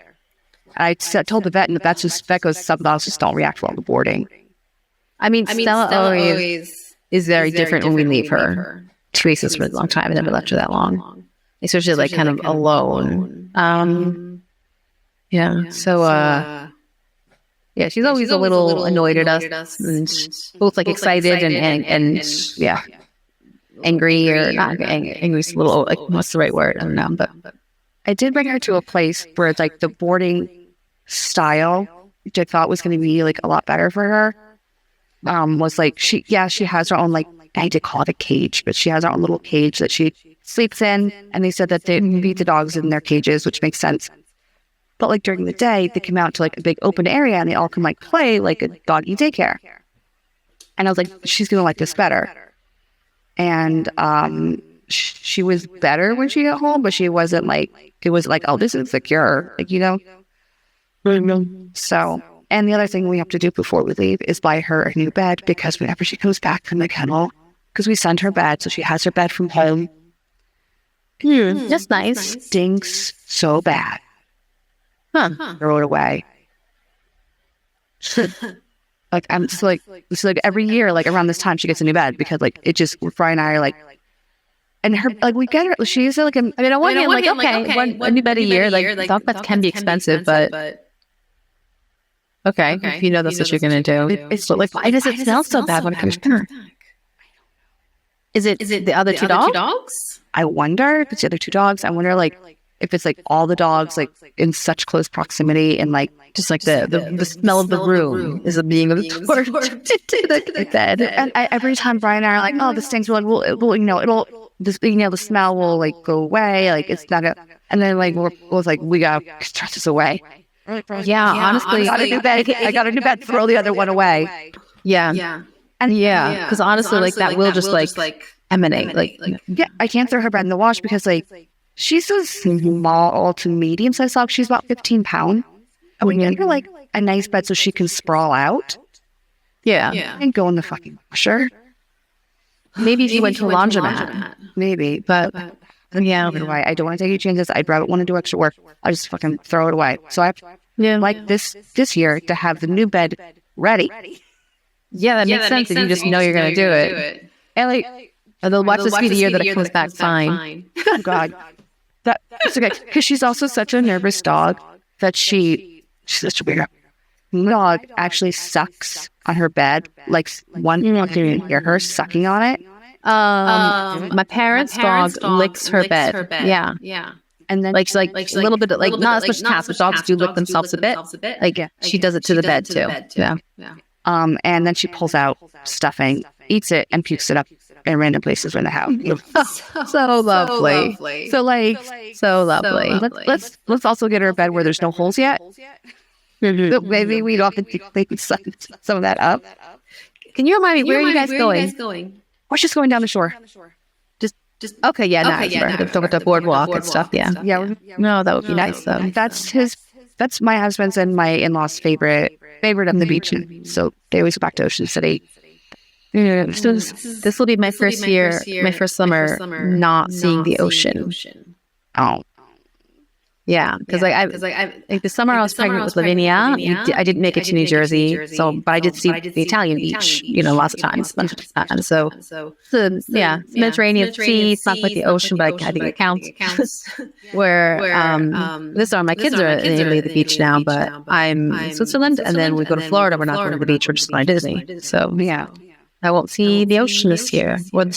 And I told the vet, and the vet goes, some dogs just don't react well to boarding. I mean, Stella always is very different when we leave her. She raised us for a long time and never left her that long. Especially kind of alone. Yeah. So, yeah, she's always a little annoyed at us, and both excited and yeah, angry or not angry. Angry's a little, what's the right word? I don't know. But I did bring her to a place where it's the boarding style, which I thought was going to be a lot better for her. Was she has her own I hate to call it a cage, but she has her own little cage that she sleeps in, and they said that they feed the dogs in their cages, which makes sense. But during the day, they come out to a big open area and they all can play like a doggy daycare. And I was she's gonna like this better. And she was better when she got home, but she wasn't it was oh, this is secure, So, and the other thing we have to do before we leave is buy her a new bed, because whenever she comes back from the kennel, because we send her bed, so she has her bed from home. That's nice. Stinks so bad. Throw it away. I'm just every year, around this time she gets a new bed, because it just, Fry and I are and her, we get her, she's I mean, on one hand, okay, a new bed a year, dog beds can be expensive, but okay, if you know that's what you're going to do. It's why does it smell so bad when it comes back? Is it the other two dogs? I wonder if it's the other two dogs. I wonder if it's all the dogs in such close proximity, and just the smell of the room is being absorbed into the bed. And every time Brian and I are oh, this stinks, it'll the smell will go away, it's not and then we gotta throw this away. Yeah, honestly, I got a new bed, throw the other one away. Yeah. And because honestly, that will just emanate. I can't throw her bed in the wash, because she's a small to medium sized dog. She's about 15 pounds. And we need her a nice bed so she can sprawl out. Yeah. And go in the fucking washer. Maybe if you went to a laundromat. Maybe, but yeah, I don't want to take any chances. I'd rather want to do extra work. I just fucking throw it away. So I have this year to have the new bed ready. Yeah, that makes sense. And you just know you're going to do it. And they'll watch this be the year that it comes back fine. Oh God, that's okay. Because she's also such a nervous dog that she's such a weirdo. The dog actually sucks on her bed. One, you can hear her sucking on it. My parents' dog licks her bed. Yeah. And then a little bit not as much as cats, but dogs do lick themselves a bit. She does it to the bed too. Yeah. And then she pulls out stuffing, eats it, and pukes it up in random places in the house. So lovely. So lovely. Let's also get her a bed where there's no holes yet. So maybe we don't have to clean some of that up. Can you remind me, where are you guys going? We're just going down the shore. Just okay, yeah, nice. Over the boardwalk and stuff. Yeah. No, that would be nice though. That's my husband's and my in-laws' favorite of the beach. So they always go back to Ocean City. So this will be my first summer not seeing the ocean. Oh, Yeah, because like the summer I was pregnant with Lavinia, I didn't make it to New Jersey, but I did see the Italian beach, lots of times, bunch of times. So the Mediterranean Sea, it's not quite the ocean, but I think it counts. Where this summer my kids are in Italy, the beach now, but I'm in Switzerland, and then we go to Florida. We're not going to the beach; we're just going to Disney. So yeah. I won't see the ocean this year, or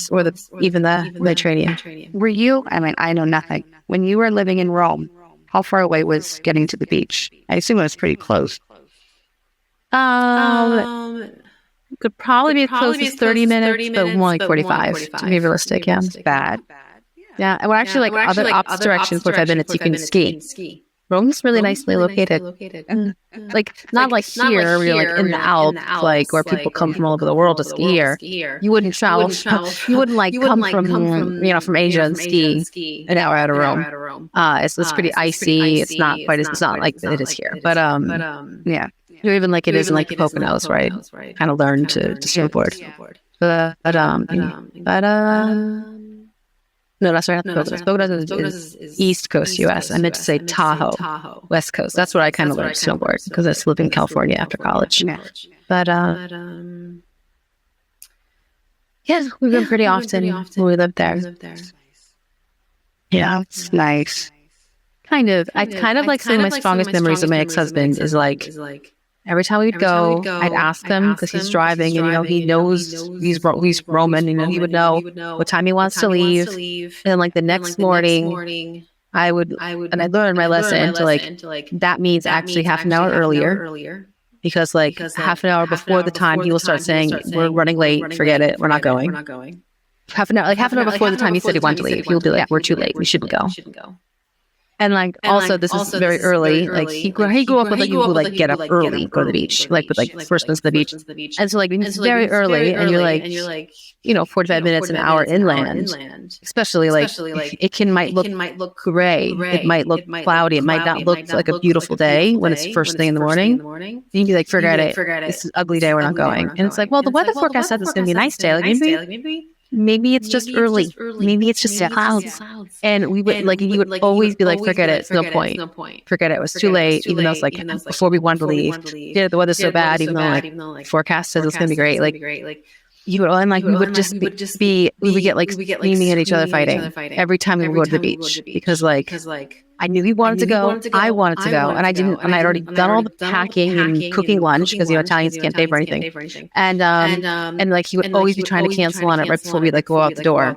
even the Mediterranean. Were you? I mean, I know nothing. When you were living in Rome, how far away was getting to the beach? I assume it was pretty close. Could probably be as close as 30 minutes, but more like 45 to be realistic. Yeah, it's bad. Yeah, well, actually, like other opposite directions, 45 minutes, you can ski. Rome's really nicely located. And like not like here where you're like in the Alps, like where people come from all over the world to ski here. You wouldn't travel. You wouldn't like come from from Asia and ski an hour out of Rome. It's pretty icy. It's not like it is here. But yeah. Even like it is in like the Poconos, right? Kind of learned to snowboard. No, that's right. Poconos is East Coast U.S. I meant to say Tahoe, West Coast. That's where I kind of learned to snowboard because I lived in California after college. Yeah. But yeah, we've been pretty often when we lived there. Yeah, it's nice. Kind of. I kind of like some of my strongest memories of my ex-husband is like every time we'd go, I'd ask him because he's driving and, he knows he's Roman, he would know what time he wants to leave. And then like the next morning, I learned my lesson to like, that means actually half an hour earlier. Because like half an hour before the time he will start saying, we're running late, forget it, we're not going. Half an hour before the time he said he wanted to leave, he'll be like, we're too late, we shouldn't go. And like, also, this is very early. Like he grew up with like you who like get up early, go to the beach, like with like first ones to the beach. And so like it's very early, and you're like 45 minutes, an hour inland, especially like it might look gray, it might look cloudy, it might not look like a beautiful day when it's first thing in the morning. You'd be like, forget it, it's an ugly day, we're not going. And it's like, well, the weather forecast said it's gonna be a nice day. Like maybe it's just early. Maybe it's just clouds. And we would like you would always be like, forget it. It's no point. Forget it. It was too late. Even though it's like before we wanted to leave. Yeah, the weather's so bad. Even though like forecast says it's gonna be great. Like you would, and like we would get like screaming at each other, fighting every time we would go to the beach because like I knew he wanted to go. I wanted to go, and I didn't. And I'd already done all the packing and cooking lunch because Italians can't pay for anything. And like he would always be trying to cancel on it right before we like go out the door.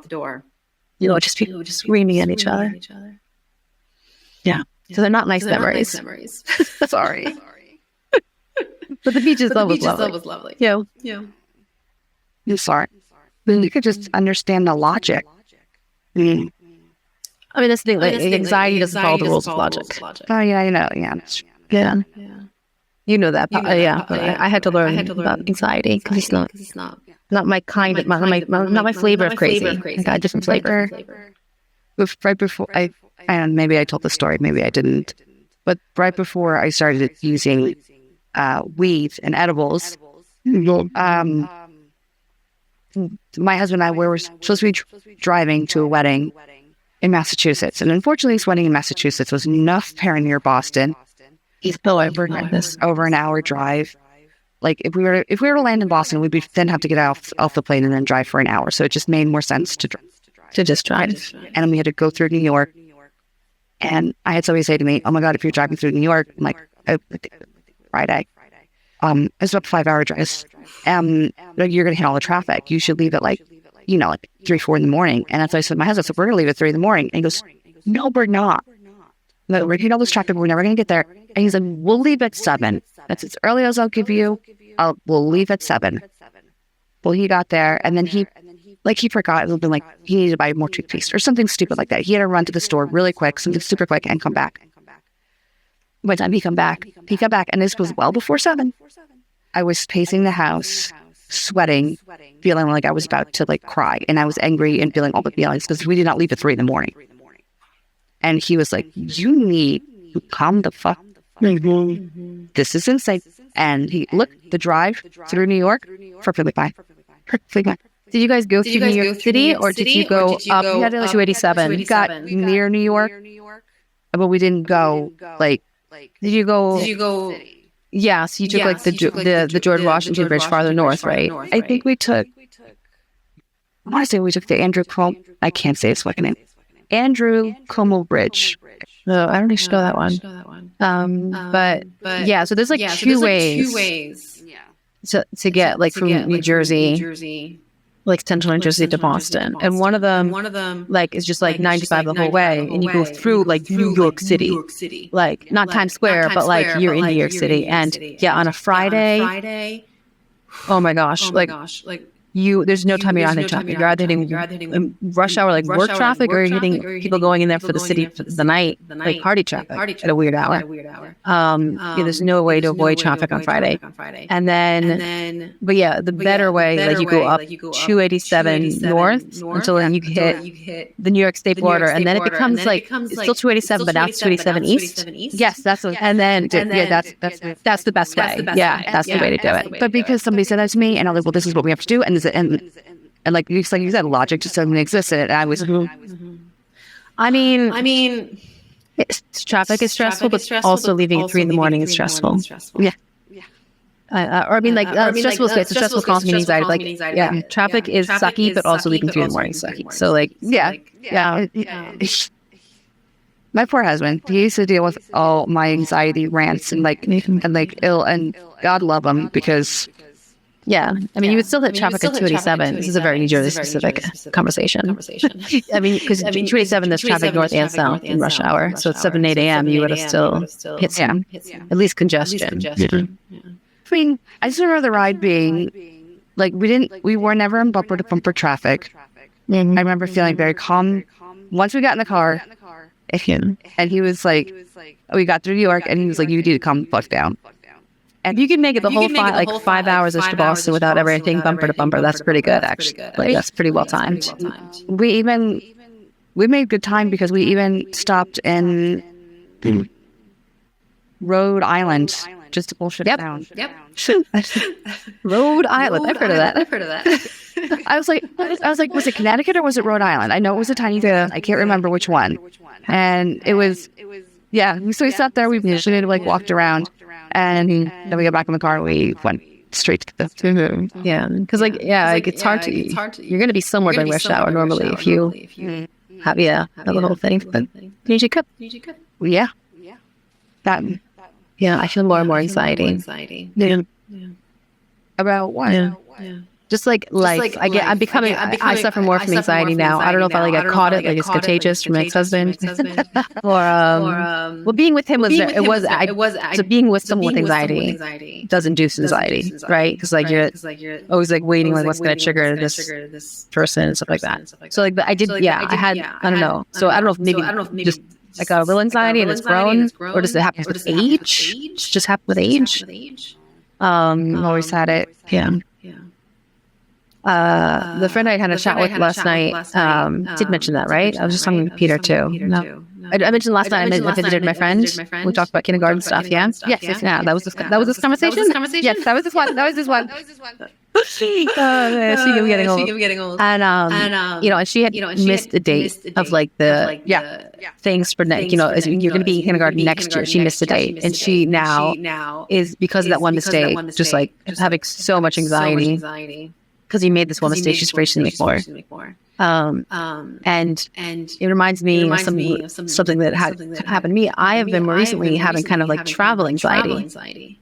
Just people just screaming at each other. Yeah, so they're not nice memories. Sorry. But the beach itself was lovely. Yeah. I'm sorry. You could just understand the logic. I mean, that's the thing. Like, anxiety doesn't follow the rules of logic. Oh yeah, I know. Yeah. You know that. But I had to learn about anxiety because it's not my kind of not my flavor of crazy. I got a different flavor. Right before and maybe I told the story, maybe I didn't. But right before I started using weed and edibles, my husband and I were supposed to be driving to a wedding in Massachusetts. And unfortunately, this wedding in Massachusetts was enough far near Boston. Over an hour drive. Like if we were to land in Boston, we'd then have to get off the plane and then drive for an hour. So it just made more sense to just drive. And then we had to go through New York. And I had somebody say to me, "Oh my God, if you're driving through New York," I'm like, Friday. It's about 5-hour drive. You're going to hit all the traffic. You should leave at like 3, 4 in the morning. And that's why I said to my husband, so we're going to leave at 3 in the morning. And he goes, "No, we're not. No, we're going to hit all this traffic. We're never going to get there." And he's like, "We'll leave at 7. That's as early as I'll give you. We'll leave at 7. Well, he got there and then he forgot. It would been like he needed to buy more toothpaste or something stupid like that. He had to run to the store really quick, something super quick, and come back. By the time he got back, and this was well before 7. I was pacing the house, sweating, feeling like I was about to like cry, and I was angry and feeling all the feelings because we did not leave at 3 in the morning. And he was like, "You need to calm the fuck. This is insane." And he looked the drive through New York, perfectly fine. Did you guys go through New York City, or did you go up 287? You got near New York. but we didn't go like. Did you go? Yeah, so you took like the George Washington Bridge farther north, right? I think we took. I want to say we took the Andrew Cuomo. I can't say his fucking name. Andrew Cuomo Bridge. No, I don't actually know that one. But yeah, so there's like two ways to get like from New Jersey, like central New Jersey to Boston, and one of them like is just like 95 the whole way, and you go through like New York City, like not Times Square, but like you're in New York City, and yeah, on a Friday, oh my gosh, like there's no time you're not hitting traffic. You're either hitting rush hour like work traffic, or you're hitting people going in there for the city for the night, like party traffic at a weird hour. There's no way to avoid traffic on Friday. And then, but yeah, the better way, like you go up 287 north until you hit the New York State border, and then it becomes like it's still 287, but now it's 287 east. Yes, that's what. And then that's the best way. Yeah, that's the way to do it. But because somebody said that to me, and I'm like, well, this is what we have to do, and like you said, logic just doesn't exist. And I was, I mean, traffic is stressful, but also leaving at 3 a.m. is stressful. Yeah. Or I mean, like stressful. It's a stressful cause me anxiety. Like, yeah, traffic is sucky, but also leaving 3 a.m. is sucky. So, like, yeah. My poor husband, he used to deal with all my anxiety rants and ill, and God love him because. Yeah, I mean, you would still hit traffic at 287. This is a very New Jersey specific conversation. I mean, because 287, there's traffic north and south in rush hour. So at 7, 8 a.m., you would have still hit some, at least congestion. I mean, I just remember the ride being, like, we were never in bumper to bumper traffic. I remember feeling very calm. Once we got in the car, and he was like, we got through New York, and he was like, you need to calm the fuck down. And you can make it the whole 5 hours to Boston without ever hitting bumper to bumper. That's pretty good, actually. Like, that's pretty well timed. We made good time because we even stopped in Rhode Island just to bullshit down. Yep. Rhode Island. I've heard of that. I was like, was it Connecticut or was it Rhode Island? I know it was a tiny bit. I can't remember which one. And it was, yeah. So we sat there. We usually like walked around. And then we got back in the car and we went straight to the yeah, because it's hard to you're going to be somewhere during rush hour normally if you have the whole thing, but you could. Yeah, that I feel more and more anxiety. Yeah. About what? Yeah. Just like I suffer more from anxiety now. I don't know if I got caught it, like it's contagious from my ex-husband, or being with him so being with someone with anxiety does induce anxiety, right? Because like you're always like waiting, like what's going to trigger this person and stuff like that. So like I did, I don't know. So I don't know if maybe just I got a little anxiety and it's grown, or does it happen with age? Just happen with age. Always had it. Yeah. The friend I had a chat with last night did mention that, right? I was just talking to Peter too. No. I mentioned last night I visited my friend. We talked about kindergarten stuff. Yeah. Yes. Yeah. That was this conversation. Yes, that was this one. Speaking of getting old, and and she had missed a date of like the things for next. As you're going to be in kindergarten next year. She missed a date, and she now is because of that one mistake, just like having so much anxiety. Because you made this one mistake, she's afraid to make more. And it reminds me of something that happened to me. I have been more recently having kind of like travel anxiety.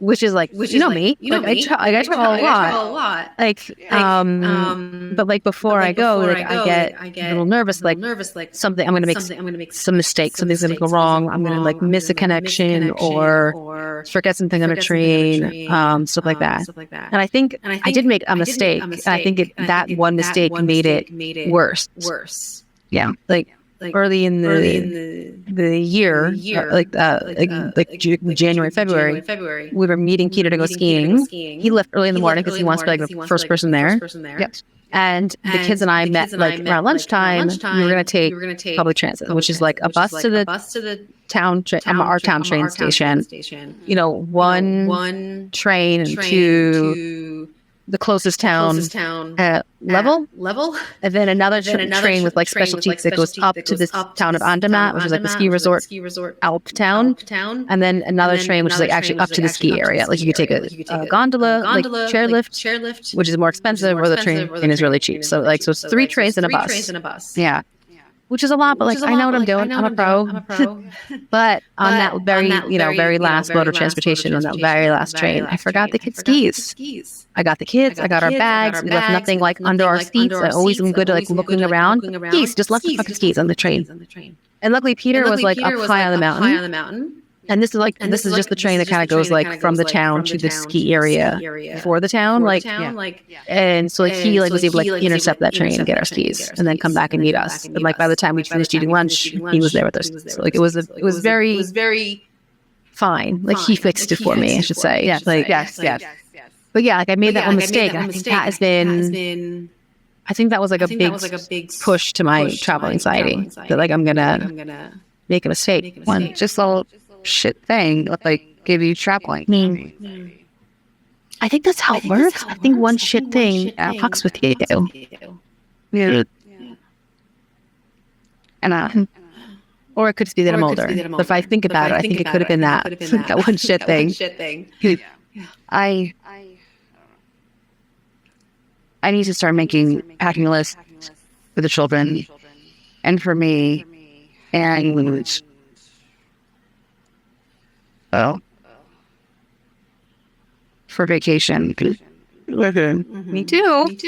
Which is like, you know me. I travel a lot. But like before I go, like I get a little nervous. Like something, I'm going to make some mistake. Something's going to go wrong. I'm going to like miss a connection or forget something on a train, stuff like that. And I think I did make a mistake. And I think that one mistake made it worse. Yeah, like early in the year, January, February, we were meeting Peter to go skiing. He left early in the morning because he wants to be like the first person there. Yep. And the kids and I met like around lunchtime. We were going to take public transit, which is like a bus to the town, our town train station. One train and two the closest town level, and then another train with like specialties that goes up to this town of Andermatt, which is like the ski resort Alp town, and then another train which is like actually up to the ski area. Like you could take a gondola, like chairlift, which is more expensive, or the train is really cheap. So it's 3 trains and a bus. Yeah. Which is a lot, but like I know what I'm doing. I'm a pro. But on that very last mode of transportation, on that very last train, I forgot the kids' skis. I got the kids. I got our bags. We left nothing like under our seats. I always am good to like looking around. Skis, just left the fucking skis on the train. And luckily, Peter was like up high on the mountain. And this is just the train that kind of goes like from the town to the ski area for the town, and so like he like was able to like intercept that train and get our skis and then come back and meet us. And like by the time we finished eating lunch, he was there with us. So like it was very fine. Like he fixed it for me, I should say. Yeah, like yes. But yeah, like I made that one mistake. And I think that has been. I think that was like a big push to my travel anxiety. That like I'm gonna make a mistake. One just little shit thing like give you traveling. I mean, I think that's how it works. I think one shit thing fucks with you. Yeah. And or it could just be that I'm older. But if I think about it, I think it could have been that one shit thing. I need to start making packing lists for the children and for me and for vacation. Me too.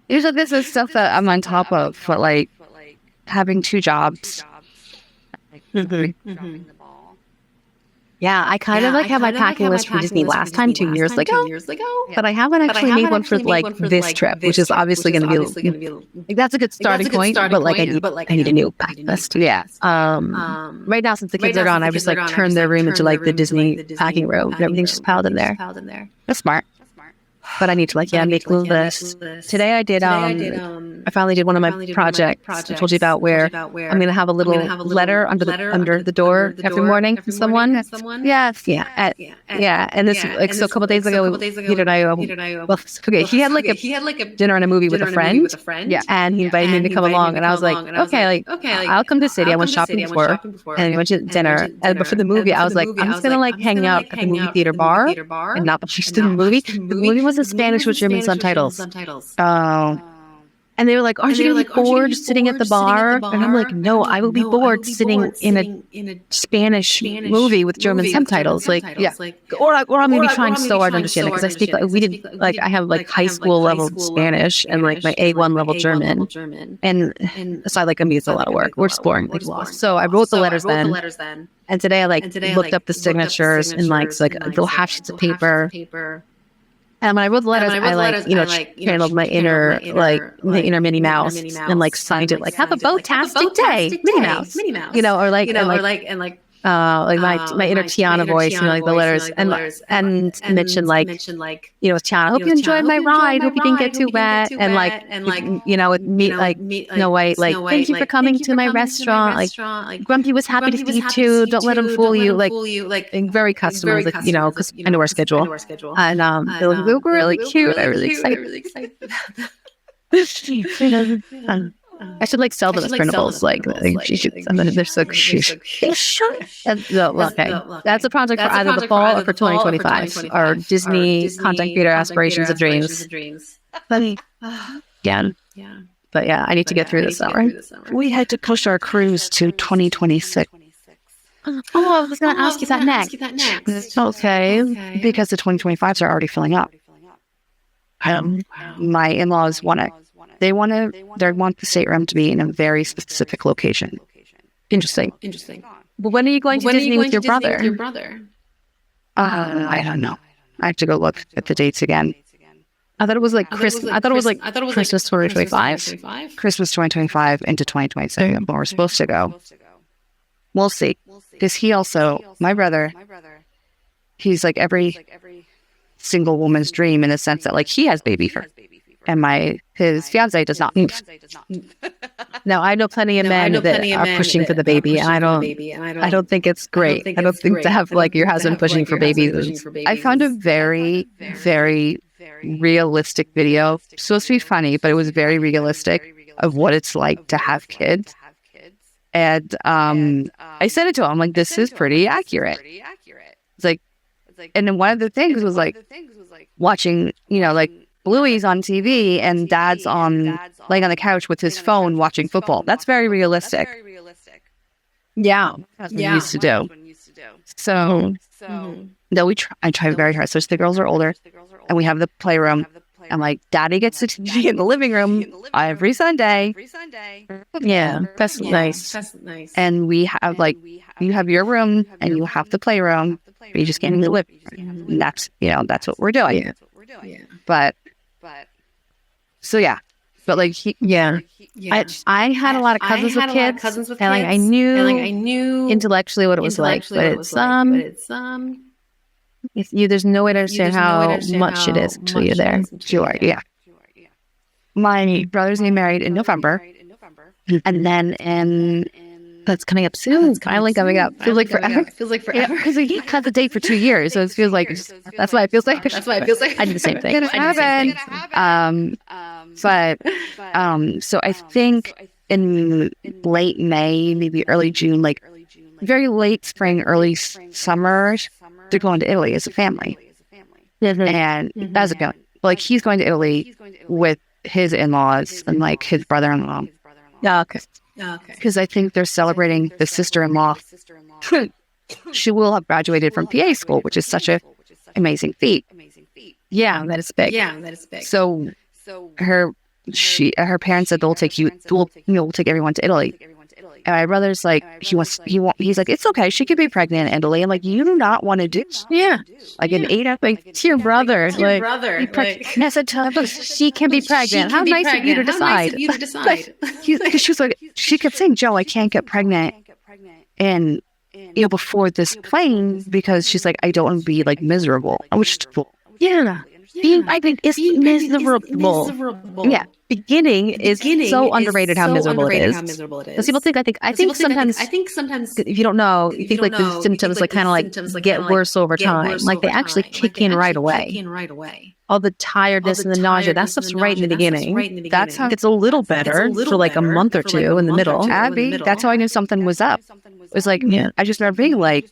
Usually this is stuff that I'm on top of, but like having 2 jobs. Yeah, I kind of like have my packing list for Disney last time 2 years ago, but I haven't actually made one for like this trip, which is obviously going to be like that's a good starting point. But like I need a new packing list. Yeah. Right now, since the kids are gone, I've just like turned their room into like the Disney packing room, and everything's just piled in there. That's smart. But I need to like make a list. Today I did. I finally did one of my projects. I told you about where I'm going to have a little letter under the door every morning from someone. Yes, yeah. And this like so a couple days ago, Peter and I. He had like a dinner and a movie with a friend. Yeah, and he invited me to come along, and I was like, okay, I'll come to the city. I went shopping before, and we went to dinner. But for the movie, I was like, I'm just gonna like hang out at the movie theater bar and not watch the movie. The movie was in Spanish with German subtitles. Oh. And they were like, aren't you going to be bored sitting at the bar? And I'm like, no, I will be bored sitting in a Spanish movie with German subtitles. Like, yeah. Or I'm going to be trying so hard to understand it because I speak, I have like high school level Spanish and like my A1 level German. And so I like, it's a lot of work. We're exploring like lost. So I wrote the letters then. And today I looked up the signatures in like little half sheets of paper. And when I wrote the letters, I channeled my inner Minnie Mouse and like signed it like "Have a boat-tastic day, Minnie Mouse," my inner Tiana voice, like the letters and mention Tiana, hope you enjoyed my ride, hope you didn't get too wet, and with me no way, thank you for coming to my restaurant, like Grumpy was happy to see you too, don't let him fool you, being very customized, because I know our schedule, and they look really cute. I'm really excited. I should sell them as printables. They're so cute. Okay, that's a project for either the fall or for 2025. Our Disney content creator aspirations and dreams. Yeah. But yeah, I need to get through this summer. We had to push our cruise to 2026. Oh, I was going to ask you that next. Okay, because the 2025s are already filling up. My in-laws want it. They want the stateroom to be in a very specific location. Interesting. But when are you going to Disney with your brother? I don't know. I have to go look at the dates again. I thought it was Christmas. I thought it was Christmas 2025. Christmas 2025 into 2026. But we're supposed to go. We'll see. Because he also, my brother, he's like every single woman's dream in the sense that he has baby first. and his fiance does not. No, I know plenty of men that are pushing for the baby, and I don't think it's great. I don't think to have like your husband pushing for babies. I found a very, very realistic video. It's supposed to be funny, but it was very realistic of what it's like to have kids. And I said it to him, I'm like, this is pretty accurate. It's like, and then one of the things was like watching, like Bluey's on TV and dad's laying on the couch with his phone watching football. That's very realistic. Yeah. That's what we used to do. So, no, I try very hard. So the girls are older and we have the playroom. I'm like, Daddy gets the TV in the living room every Sunday. Yeah, that's nice. And we have you have your room and you have the playroom, but you just can't in the living room. And that's what we're doing. Yeah. But so yeah, but like I had a lot of cousins with kids, and like I knew intellectually what it was like, but it's there's no way to understand how much it is until you're there. Sure, yeah. My brother's getting married in November, and then that's coming up soon. Finally coming up. Feels like forever. Because we cut the date for 2 years, so it feels like that's why it feels like. I did the same thing. So I think in late May, maybe early June, like very late spring, early summer, they're going to Italy as a family. And that's a feeling. Like he's going to Italy with his in-laws and like his brother-in-law. Yeah, okay. Because I think they're celebrating the sister-in-law. She will have graduated from PA school, which is such a amazing feat. Yeah, that is big. So her parents said we'll take everyone to Italy. And my brother's like, he's like, it's okay, she could be pregnant in Italy. I'm like, you do not want to do it. Yeah. Like an 8 like it's your brother. And I said to her, she can be pregnant. How nice of you to decide. Because she was like, she kept saying, Joe, I can't get pregnant and before this plane because she's like, I don't want to be like miserable. Which yeah. I think it's miserable. Yeah. Beginning is so underrated how miserable it is. Because people think, I think sometimes if you don't know, you think like the symptoms like kind of like get worse over time. Like they actually kick in right away. All the tiredness and the nausea, that stuff's right in the beginning. That's how it's a little better for like a month or two in the middle. Abby, that's how I knew something was up. It was like, I just remember being like,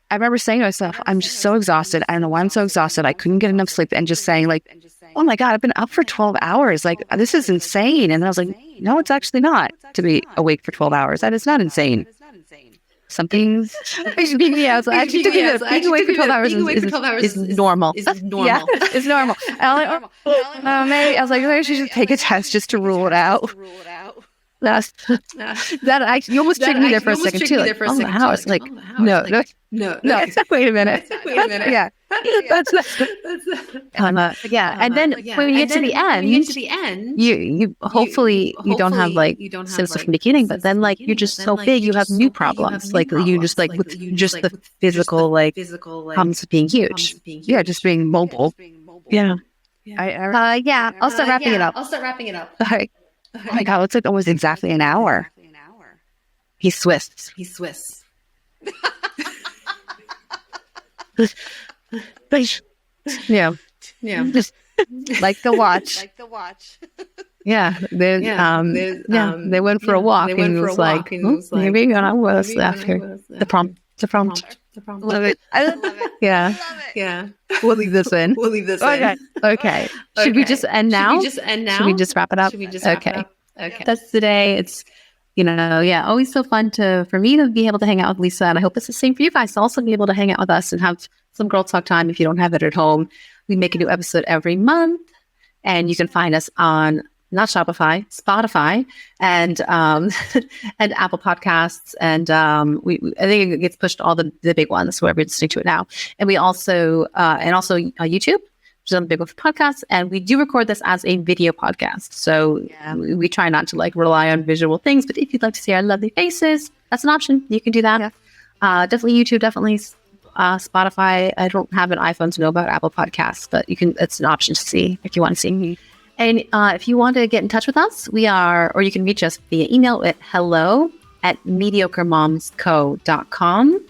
I remember saying to myself, I'm just so exhausted. I don't know why I'm so exhausted. I couldn't get enough sleep. And just saying like, oh my God, I've been up for 12 hours. Like, this is insane. And then I was like, no, it's actually not to be awake for 12 hours. That is not insane. Something, I was actually being awake for 12 hours is normal. Yeah, it's normal. And I was like, maybe I should just take a test just to rule it out. You almost triggered me there for a second too. Like, oh, the house. Like, no. Wait a minute. Yeah. Yeah. And then when you get to the end, you hopefully you don't have like symptoms from the beginning, but then like you're just so big, you have new problems. Like you just like with just the physical like problems of being huge. Yeah, just being mobile. Yeah. I'll start wrapping it up. All right. Oh my God, it's like almost exactly an hour. He's Swiss. Yeah. Just like the watch. Yeah. They went for a walk and he was like, maybe you're not with us after the prompt. Love it. I love it. Yeah. We'll leave this in. Okay. Should we just end now? Should we just wrap it up? Okay. That's today. It's, always so fun for me to be able to hang out with Lisa. And I hope it's the same for you guys to also be able to hang out with us and have some girl talk time if you don't have it at home. We make a new episode every month. And you can find us on not Shopify, Spotify, and and Apple Podcasts, and I think it gets pushed to all the big ones, wherever you're listening to it now. And we also YouTube, which is on the big one for podcasts, and we do record this as a video podcast. So we try not to like rely on visual things, but if you'd like to see our lovely faces, that's an option. You can do that. Yeah. Definitely YouTube, definitely Spotify. I don't have an iPhone to know about Apple Podcasts, but it's an option to see if you want to see. And if you want to get in touch with us, or you can reach us via email at hello@MediocreMomsCo.com.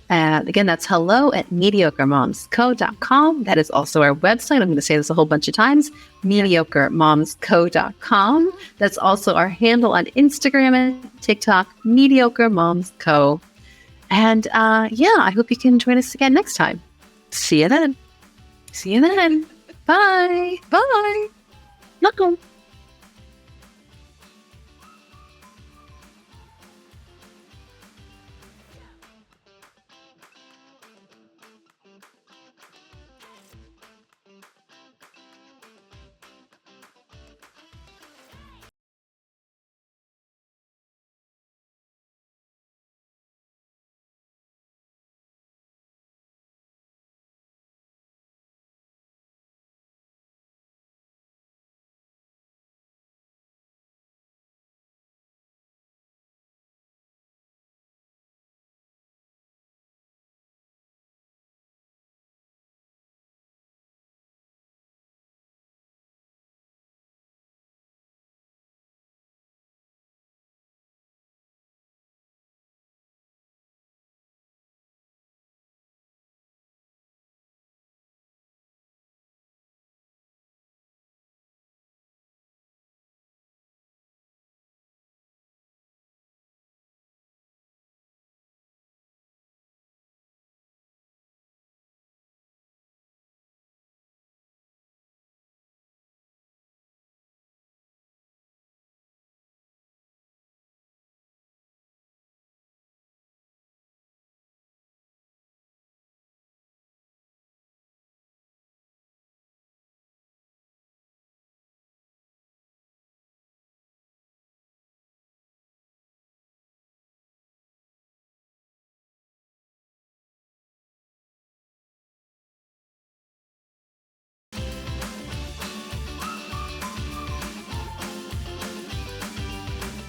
Again, that's hello@MediocreMomsCo.com. That is also our website. I'm going to say this a whole bunch of times, MediocreMomsCo.com. That's also our handle on Instagram and TikTok, MediocreMomsCo. And I hope you can join us again next time. See you then. Bye. Bye. Welcome.